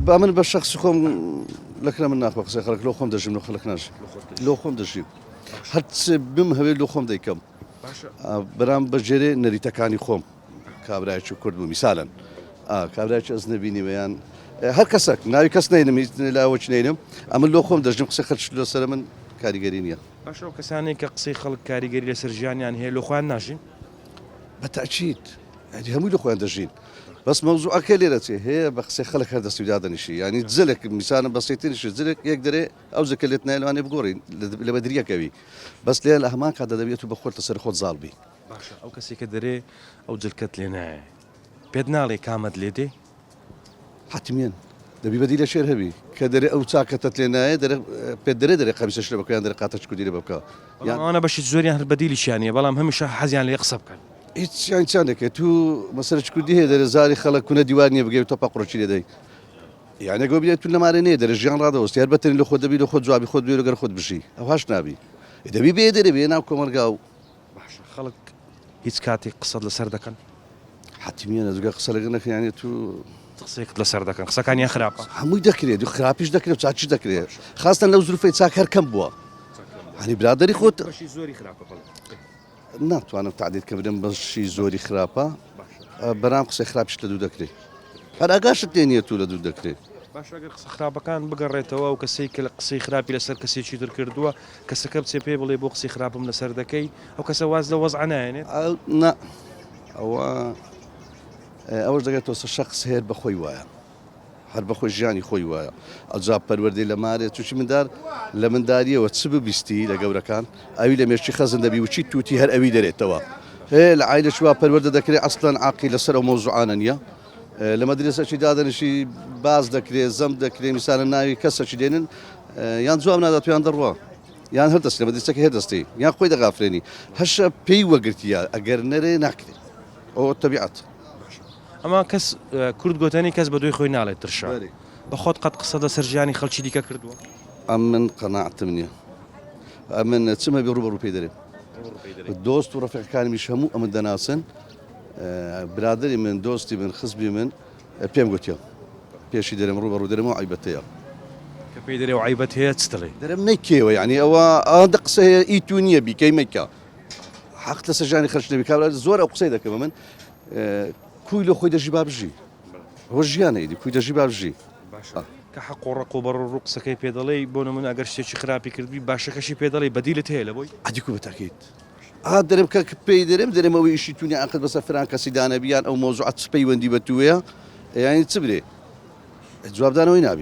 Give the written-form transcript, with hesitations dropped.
بأمن بالشخص خم لكنا من ناخذ قصي خلك لو خم دجيم لو خلكناش لو خم دجيم حتى بم هبي لو خم ديكم برام بجري نريتا كاني خم كابرايتشو كرد مثالا كابرايتشو أزنبي نيوان هر كسك ناوي كس نينم لا وجه نينم أما لو خم دجيم قصي خلش لو سلام كاريجرينيا باشا كساني كقصي خلق كاريجري لسرجان يعني هي لو خوان ناشين بالتأكيد يعني هم لو خوان دجين بس موضوع أكليرتي هي بخسي خلق هذا استوداد شيء يعني تزلك مثلا بسيطين شيء تزلك يقدر أو زكلتنا لو أنا بقولي لبدرية كبي بس ليه الأهمان هذا دبيته بخور تصير خود ظالبي باشا أو كسي كدري أو زلكت لنا بيدنا لي كامد ليدي حتمين دبي بديل شير هبي كدري أو ساكتت لنا در بدري خمسة شهور بكون در قاتش كدير بكا يعني أنا باش تزوري البديل يعني بلا مهم حزين اللي يقصب كان إيش يعني تانك تو مثلا كديه در زاري خلق كنا ديوانية بقى تبقى قرشي لدي يعني أقول بيا تقول ما رني در الجيران راضي وستي هربتني لو خد دبي لو خد جوابي خد بيرو غير خد بشي أو هاش نبي إذا بي بيدري بينا وكمرقاو باشا خلق هيتسكاتي قصد لسردكن حتمين أزوج خسرنا يعني تو تقصيك لسردكن قصة كان يخرابا همو دكري دو خرابيش دكري وتعطش دكري خاصة لو ظروفي تساكر كم بوا يعني برادري خود باش يزوري خرابا ناتو أنا تعديد كبرم باش يزوري خرابة برام قصي خرابش لدو دكري هذا قاش الدنيا تو لدو دكري باشا قال قصة خرابا كان بقريتوا وكسي قصي خرابي لسر كسي شي كردوا كسكبت سي بي بلي بو قصي خرابا من لسردكي او كسواز لو وضعنا يعني لا هو أول دقيقة توصل شخص هير بخوي وايا هر بخوي جاني خوي وايا أجاب پروردي لماري توشي من دار لمن داريه وتسبب بيستي لجورا كان أبي لما يشي خزن دبي وشي توتي هر أبي دريت توا هي العائلة شوا پرورد ذكري أصلا عاقل سر وموضوعانية لما درس شي دادن شي باز ذكري زم ذكري مثلا ناوي كسر شي دينن يان زوام نادت يان دروا يان هردستي لما درسك هردستي يان خوي دغافريني هش بي وقرتيا أجر نري ناكري أو الطبيعة اما كس كرد قوتاني كس بدوي خوينا على ترشا بخود قد قصد سرجاني خلشي ديكا كردوا أمن قناعة مني أمن تسمى بروبرو بيدري الدوست ورفيق كان مش همو أمن دناسن برادري من دوستي من خصبي من بيم قوتيا بيشي درم روبرو درم وعيبتيا كبيدري وعيبت هي تستلي درم نيكيو يعني هو أدقس إيتونيا بكي ميكا حق سرجاني خرج نبي كابلا زور أو قصيدة كمان كويلو خوي دجي بابجي هو جيانا يدي كوي دجي بابجي باشا كحق ورق وبر الرقصة كي بيدلي بونو من أجر شيء خرابي كردبي باشا كشي بيدلي بديلة هيلا بوي أديكو بالتأكيد درم كبي درم هو يشي توني عقد بس فرانكا سيدانا بيان أو موضوعات سبي وندي بتويا يعني تسبري الجواب ده أنا وين أبي